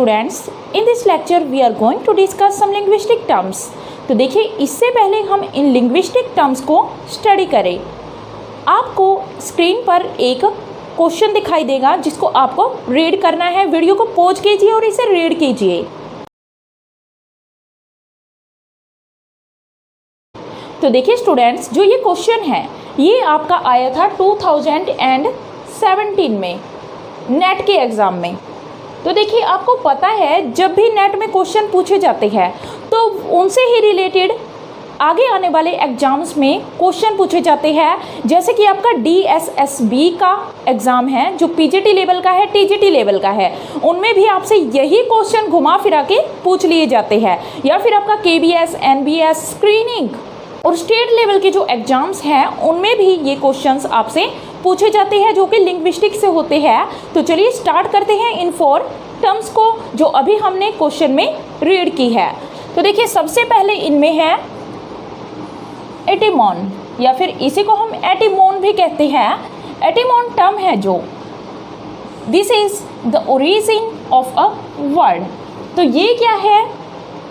Students, in this lecture we are going to discuss some linguistic terms. तो देखिए, इससे पहले हम इन लिंग्विस्टिक टर्म्स को स्टडी करें। आपको स्क्रीन पर एक क्वेश्चन दिखाई देगा जिसको आपको रीड करना है। वीडियो को पॉज कीजिए और इसे रीड कीजिए। तो देखिए स्टूडेंट्स, जो ये क्वेश्चन है ये आपका आया था 2017 में नेट के एग्ज़ाम में। तो देखिए, आपको पता है जब भी नेट में क्वेश्चन पूछे जाते हैं तो उनसे ही रिलेटेड आगे आने वाले एग्ज़ाम्स में क्वेश्चन पूछे जाते हैं। जैसे कि आपका DSSB का एग्ज़ाम है जो PGT लेवल का है, TGT लेवल का है, उनमें भी आपसे यही क्वेश्चन घुमा फिरा के पूछ लिए जाते हैं। या फिर आपका KBS, NBS, स्क्रीनिंग और स्टेट लेवल के जो एग्ज़ाम्स हैं उनमें भी ये क्वेश्चंस आपसे पूछे जाते हैं जो कि लिंग्विस्टिक से होते हैं। तो चलिए स्टार्ट करते हैं इन 4 टर्म्स को जो अभी हमने क्वेश्चन में रीड की है। तो देखिए, सबसे पहले इनमें है एटिमॉन, या फिर इसी को हम एटिमोन भी कहते हैं। एटिमॉन टर्म है जो this is the origin of a word. तो ये क्या है?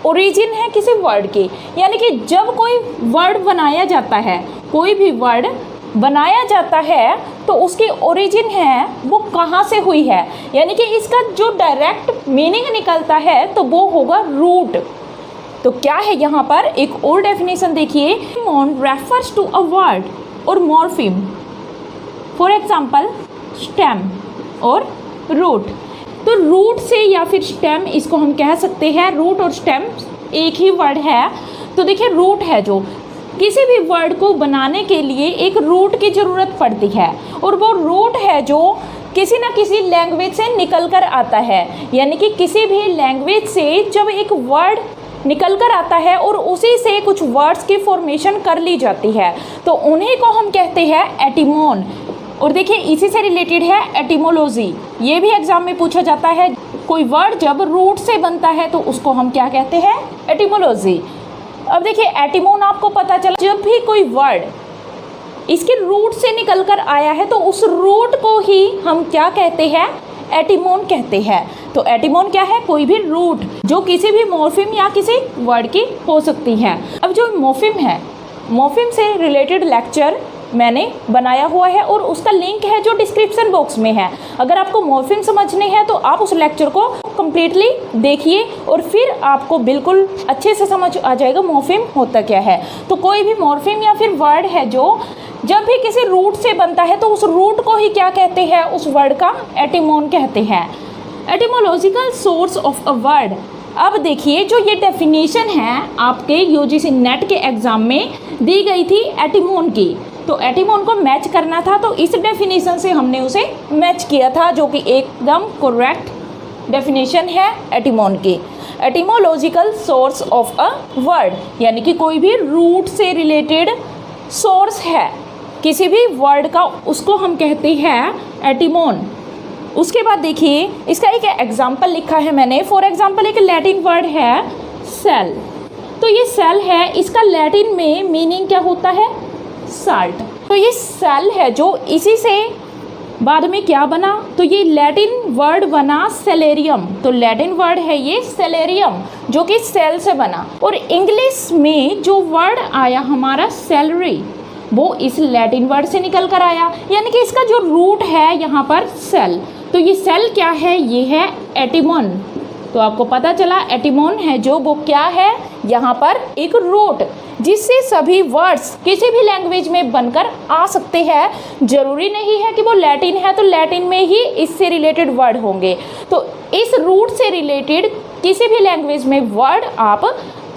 ओरिजिन है किसी वर्ड की, यानी कि जब कोई वर्ड बनाया जाता है, कोई भी वर्ड बनाया जाता है तो उसकी ओरिजिन है वो कहाँ से हुई है, यानी कि इसका जो डायरेक्ट मीनिंग निकलता है तो वो होगा रूट। तो क्या है यहाँ पर एक और डेफिनेशन देखिए, एटिमॉन रेफर्स टू अ वर्ड और मॉर्फिम, फॉर एग्जांपल स्टेम और रूट। तो रूट से या फिर स्टेम, इसको हम कह सकते हैं रूट और स्टेम एक ही वर्ड है। तो देखिए, रूट है जो किसी भी वर्ड को बनाने के लिए एक रूट की ज़रूरत पड़ती है, और वो रूट है जो किसी ना किसी लैंग्वेज से निकल कर आता है। यानी कि किसी भी लैंग्वेज से जब एक वर्ड निकल कर आता है और उसी से कुछ वर्ड्स की फॉर्मेशन कर ली जाती है तो उन्हीं को हम कहते हैं एटिमॉन। और देखिए, इसी से रिलेटेड है एटिमोलॉजी। ये भी एग्जाम में पूछा जाता है। कोई वर्ड जब रूट से बनता है तो उसको हम क्या कहते हैं? एटिमोलॉजी। अब देखिए, एटिमोन आपको पता चला, जब भी कोई वर्ड इसके रूट से निकल कर आया है तो उस रूट को ही हम क्या कहते हैं? एटिमोन कहते हैं। तो एटिमोन क्या है? कोई भी रूट जो किसी भी मॉर्फिम या किसी वर्ड की हो सकती है। अब जो मॉर्फिम है, मॉर्फिम से रिलेटेड लेक्चर मैंने बनाया हुआ है और उसका लिंक है जो डिस्क्रिप्शन बॉक्स में है। अगर आपको मॉर्फिम समझने हैं तो आप उस लेक्चर को कम्प्लीटली देखिए और फिर आपको बिल्कुल अच्छे से समझ आ जाएगा मॉर्फिम होता क्या है। तो कोई भी मॉर्फिम या फिर वर्ड है जो जब भी किसी रूट से बनता है तो उस रूट को ही क्या कहते हैं? उस वर्ड का एटिमोन कहते हैं। एटिमोलॉजिकल सोर्स ऑफ अ वर्ड। अब देखिए, जो ये डेफिनेशन है आपके UGC नेट के एग्ज़ाम में दी गई थी एटिमोन की, तो एटिमोन को मैच करना था तो इस डेफिनेशन से हमने उसे मैच किया था, जो कि एकदम करेक्ट डेफिनेशन है एटिमोन की। एटिमोलॉजिकल सोर्स ऑफ अ वर्ड, यानी कि कोई भी रूट से रिलेटेड सोर्स है किसी भी वर्ड का, उसको हम कहते हैं एटिमोन। उसके बाद देखिए, इसका एक एग्जाम्पल लिखा है मैंने। फॉर एग्जाम्पल, एक लैटिन वर्ड है सेल। तो ये सेल है, इसका लैटिन में मीनिंग क्या होता है? साल्ट। तो ये सेल है जो इसी से बाद में क्या बना? तो ये लैटिन वर्ड बना सेलेरियम। तो लैटिन वर्ड है ये सेलेरियम जो कि सेल से बना। और इंग्लिश में जो वर्ड आया हमारा सैलरी, वो इस लैटिन वर्ड से निकल कर आया, यानी कि इसका जो रूट है यहाँ पर सेल। तो ये सेल क्या है? ये है एटिमोन। तो आपको पता चला एटिमोन है जो वो क्या है? यहाँ पर एक रूट जिससे सभी वर्ड्स किसी भी लैंग्वेज में बनकर आ सकते हैं। जरूरी नहीं है कि वो लैटिन है तो लैटिन में ही इससे रिलेटेड वर्ड होंगे। तो इस रूट से रिलेटेड किसी भी लैंग्वेज में वर्ड आप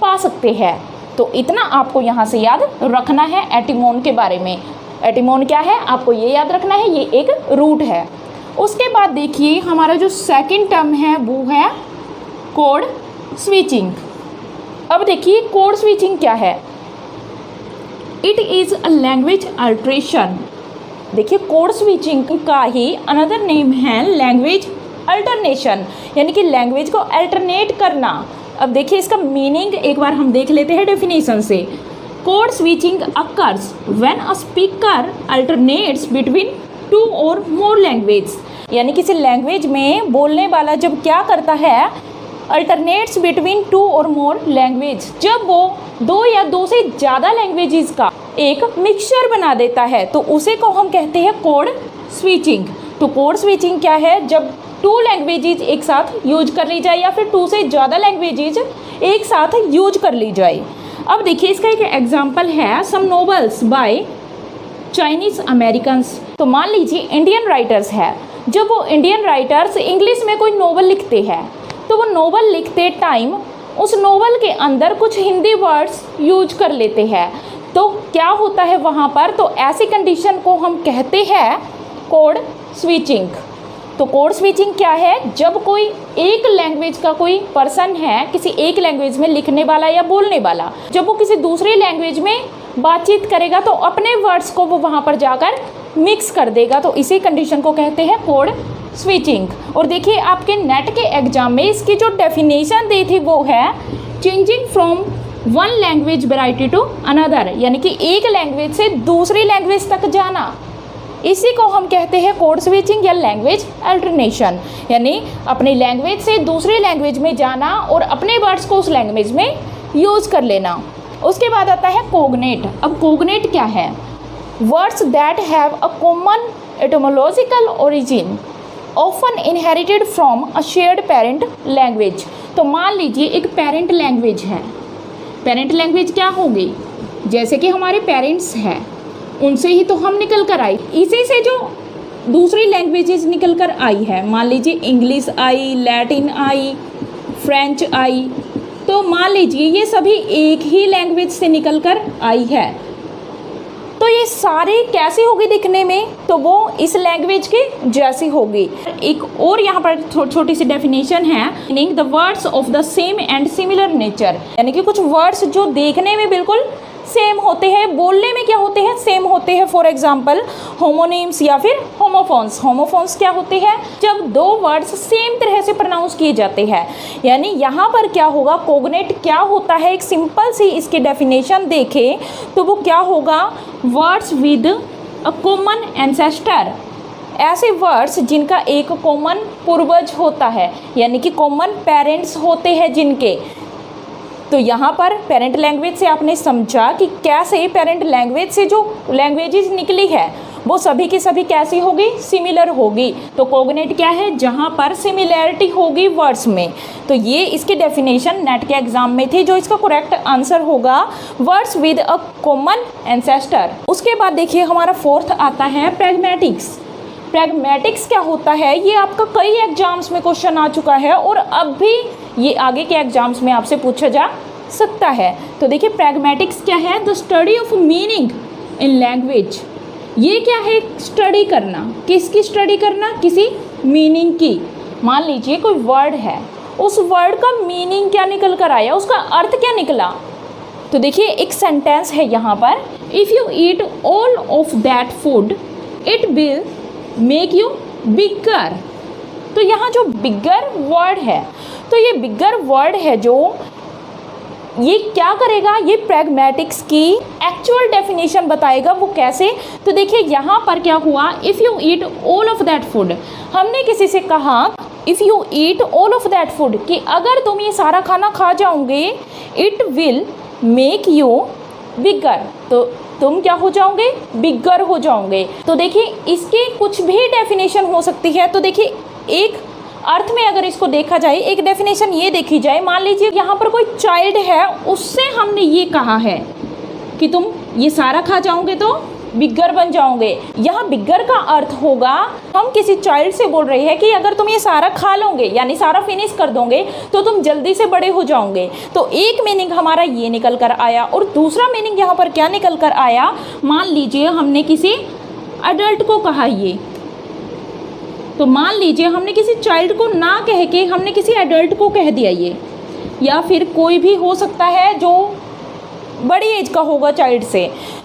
पा सकते हैं। तो इतना आपको यहाँ से याद रखना है एटिमोन के बारे में। एटिमोन क्या है आपको ये याद रखना है, ये एक रूट है। उसके बाद देखिए, हमारा जो सेकंड टर्म है वो है कोड स्विचिंग। अब देखिए, कोड स्विचिंग क्या है? It is a language alteration. देखिए, कोड स्विचिंग का ही अनदर नेम है लैंग्वेज अल्टरनेशन, यानी कि लैंग्वेज को अल्टरनेट करना। अब देखिए, इसका मीनिंग एक बार हम देख लेते हैं डेफिनेशन से। Code switching occurs when a speaker alternates between 2 और more लैंग्वेज, यानी किसी लैंग्वेज में बोलने वाला जब क्या करता है अल्टरनेट्स बिटवीन 2 और मोर लैंग्वेज, जब वो 2 या 2 से ज़्यादा लैंग्वेजेस का एक मिक्सचर बना देता है तो उसे को हम कहते हैं कोड स्विचिंग। तो कोड स्विचिंग क्या है, जब 2 लैंग्वेजेस एक साथ यूज कर ली जाए या फिर 2 से ज़्यादा लैंग्वेजेस एक साथ यूज कर ली जाए। अब देखिए इसका एक एग्जाम्पल है सम नॉवेल्स बाय चाइनीज़ अमेरिकन्स। तो मान लीजिए इंडियन राइटर्स है, जब वो इंडियन राइटर्स इंग्लिश में कोई नॉवल लिखते हैं तो वो नॉवल लिखते टाइम उस नॉवल के अंदर कुछ हिंदी वर्ड्स यूज कर लेते हैं, तो क्या होता है वहाँ पर, तो ऐसी कंडीशन को हम कहते हैं कोड स्विचिंग। तो कोड स्विचिंग क्या है, जब कोई एक लैंग्वेज का कोई पर्सन है, किसी एक लैंग्वेज में लिखने वाला या बोलने वाला, जब वो किसी दूसरी लैंग्वेज में बातचीत करेगा तो अपने वर्ड्स को वो वहाँ पर जाकर मिक्स कर देगा, तो इसी कंडीशन को कहते हैं कोड स्विचिंग। और देखिए आपके नेट के एग्जाम में इसकी जो डेफिनेशन दी थी वो है changing from one language variety to another, यानी कि एक लैंग्वेज से दूसरी लैंग्वेज तक जाना, इसी को हम कहते हैं कोड स्विचिंग या लैंग्वेज अल्टरनेशन, यानी अपनी लैंग्वेज से दूसरी लैंग्वेज में जाना और अपने वर्ड्स को उस लैंग्वेज में यूज़ कर लेना। उसके बाद आता है कोग्नेट। अब कोग्नेट क्या है, words that have a common etymological origin often inherited from a shared parent language. तो मान लीजिए एक पेरेंट लैंग्वेज है, पेरेंट लैंग्वेज क्या होगी, जैसे कि हमारे पेरेंट्स हैं उनसे ही तो हम निकल कर आई, इसी से जो दूसरी लैंग्वेजेस निकल कर आई है, मान लीजिए इंग्लिश आई, लैटिन आई, फ्रेंच आई, तो मान लीजिए ये सभी एक ही लैंग्वेज से निकल कर आई है, तो ये सारी कैसी होगी दिखने में, तो वो इस लैंग्वेज की जैसी होगी। एक और यहाँ पर छोटी सी डेफिनेशन है, meaning the words of the same and similar nature, यानी कि कुछ वर्ड्स जो देखने में बिल्कुल सेम होते हैं, बोलने में क्या होते हैं, सेम होते हैं। फॉर एग्जाम्पल होमोनिम्स या फिर होमोफोन्स। होमोफोन्स क्या होते हैं, जब 2 वर्ड्स सेम तरह से प्रोनाउंस किए जाते हैं, यानी यहाँ पर क्या होगा, कोग्नेट क्या होता है, एक सिंपल सी इसकी डेफिनेशन देखें तो वो क्या होगा, words with a common ancestor, ऐसे वर्ड्स जिनका एक कॉमन पूर्वज होता है, यानी कि कॉमन पेरेंट्स होते हैं जिनके। तो यहाँ पर पेरेंट लैंग्वेज से आपने समझा कि कैसे पेरेंट लैंग्वेज से जो लैंग्वेजेस निकली है वो सभी की सभी कैसी होगी, सिमिलर होगी। तो कोग्नेट क्या है, जहाँ पर सिमिलैरिटी होगी वर्ड्स में। तो ये इसकी डेफिनेशन नेट के एग्जाम में थी, जो इसका करेक्ट आंसर होगा words with a common ancestor. उसके बाद देखिए हमारा 4th आता है प्रैग्मेटिक्स। प्रैग्मेटिक्स क्या होता है, ये आपका कई एग्जाम्स में क्वेश्चन आ चुका है और अब भी ये आगे के एग्जाम्स में आपसे पूछा जा सकता है। तो देखिए प्रैग्मेटिक्स क्या है, the study of meaning in language. ये क्या है, स्टडी करना, किसकी स्टडी करना, किसी मीनिंग की। मान लीजिए कोई वर्ड है, उस वर्ड का मीनिंग क्या निकल कर आया, उसका अर्थ क्या निकला। तो देखिए एक सेंटेंस है यहाँ पर, if you eat all of that food it will make you bigger. तो यहाँ जो बिगर वर्ड है, तो ये बिगर वर्ड है जो ये क्या करेगा, ये प्रैग्मेटिक्स की एक्चुअल डेफिनेशन बताएगा। वो कैसे, तो देखिए यहाँ पर क्या हुआ, if you eat all of that food, हमने किसी से कहा if you eat all of that food कि अगर तुम ये सारा खाना खा जाओगे it will make you bigger, तो तुम क्या हो जाओगे, बिगर हो जाओगे। तो देखिए इसके कुछ भी डेफिनेशन हो सकती है। तो देखिए एक अर्थ में अगर इसको देखा जाए, एक डेफिनेशन ये देखी जाए, मान लीजिए यहाँ पर कोई चाइल्ड है, उससे हमने ये कहा है कि तुम ये सारा खा जाओगे तो बिगर बन जाओगे। यहाँ बिगर का अर्थ होगा, हम किसी चाइल्ड से बोल रहे हैं कि अगर तुम ये सारा खा लोगे यानी सारा फिनिश कर दोगे तो तुम जल्दी से बड़े हो जाओगे। तो एक मीनिंग हमारा ये निकल कर आया और दूसरा मीनिंग यहाँ पर क्या निकल कर आया, मान लीजिए हमने किसी अडल्ट को कहा ये, तो मान लीजिए हमने किसी चाइल्ड को ना कह के हमने किसी एडल्ट को कह दिया ये, या फिर कोई भी हो सकता है जो बड़ी एज का होगा चाइल्ड से,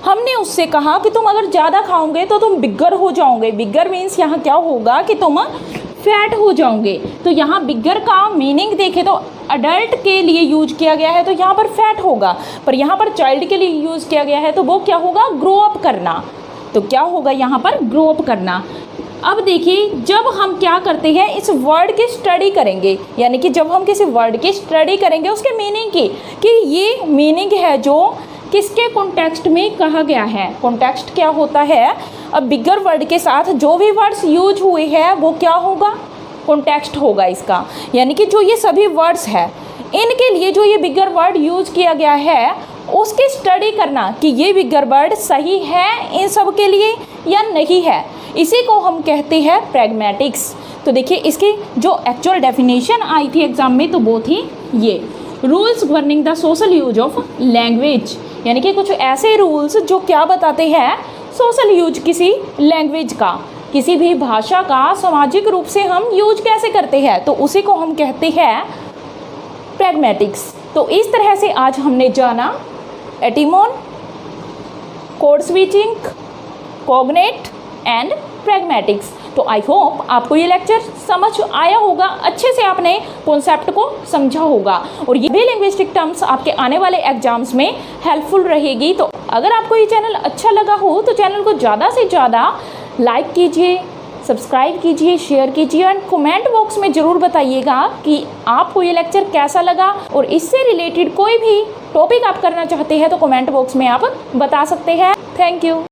हमने उससे कहा कि तुम अगर ज़्यादा खाओगे तो तुम बिगर हो जाओगे। बिगर मीन्स यहाँ क्या होगा कि तुम फैट हो जाओगे। तो यहाँ बिगर का मीनिंग देखें तो अडल्ट के लिए यूज किया गया है तो यहाँ पर फैट होगा, पर यहाँ पर चाइल्ड के लिए यूज़ किया गया है तो वो क्या होगा, ग्रो अप करना। तो क्या होगा यहाँ पर, ग्रो अप करना। अब देखिए, जब हम क्या करते हैं, इस वर्ड की स्टडी करेंगे, यानी कि जब हम किसी वर्ड की स्टडी करेंगे उसके मीनिंग की, कि ये मीनिंग है जो किसके कॉन्टेक्स्ट में कहा गया है। कॉन्टेक्स्ट क्या होता है, अब बिगर वर्ड के साथ जो भी वर्ड्स यूज हुए हैं वो क्या होगा, कॉन्टेक्स्ट होगा इसका। यानी कि जो ये सभी वर्ड्स हैं, इनके लिए जो ये बिगर वर्ड यूज किया गया है उसकी स्टडी करना कि ये बिगर वर्ड सही है इन सब के लिए या नहीं है, इसी को हम कहते हैं प्रैग्मेटिक्स। तो देखिए, इसकी जो एक्चुअल डेफिनेशन आई थी एग्जाम में तो वो थी ये, rules governing the social use of language, यानी कि कुछ ऐसे रूल्स जो क्या बताते हैं, सोशल यूज किसी लैंग्वेज का, किसी भी भाषा का सामाजिक रूप से हम यूज कैसे करते हैं, तो उसी को हम कहते हैं प्रैग्मेटिक्स। तो इस तरह से आज हमने जाना etymon, code switching, cognate and pragmatics. तो आई होप आपको ये लेक्चर समझ आया होगा, अच्छे से आपने कॉन्सेप्ट को समझा होगा, और ये भी लिंग्विस्टिक टर्म्स आपके आने वाले एग्जाम्स में हेल्पफुल रहेगी। तो अगर आपको ये चैनल अच्छा लगा हो तो चैनल को ज़्यादा से ज़्यादा लाइक कीजिए, सब्सक्राइब कीजिए, शेयर कीजिए, एंड कमेंट बॉक्स में ज़रूर बताइएगा कि आपको ये लेक्चर कैसा लगा, और इससे रिलेटेड कोई भी टॉपिक आप करना चाहते हैं तो कमेंट बॉक्स में आप बता सकते हैं। Thank you.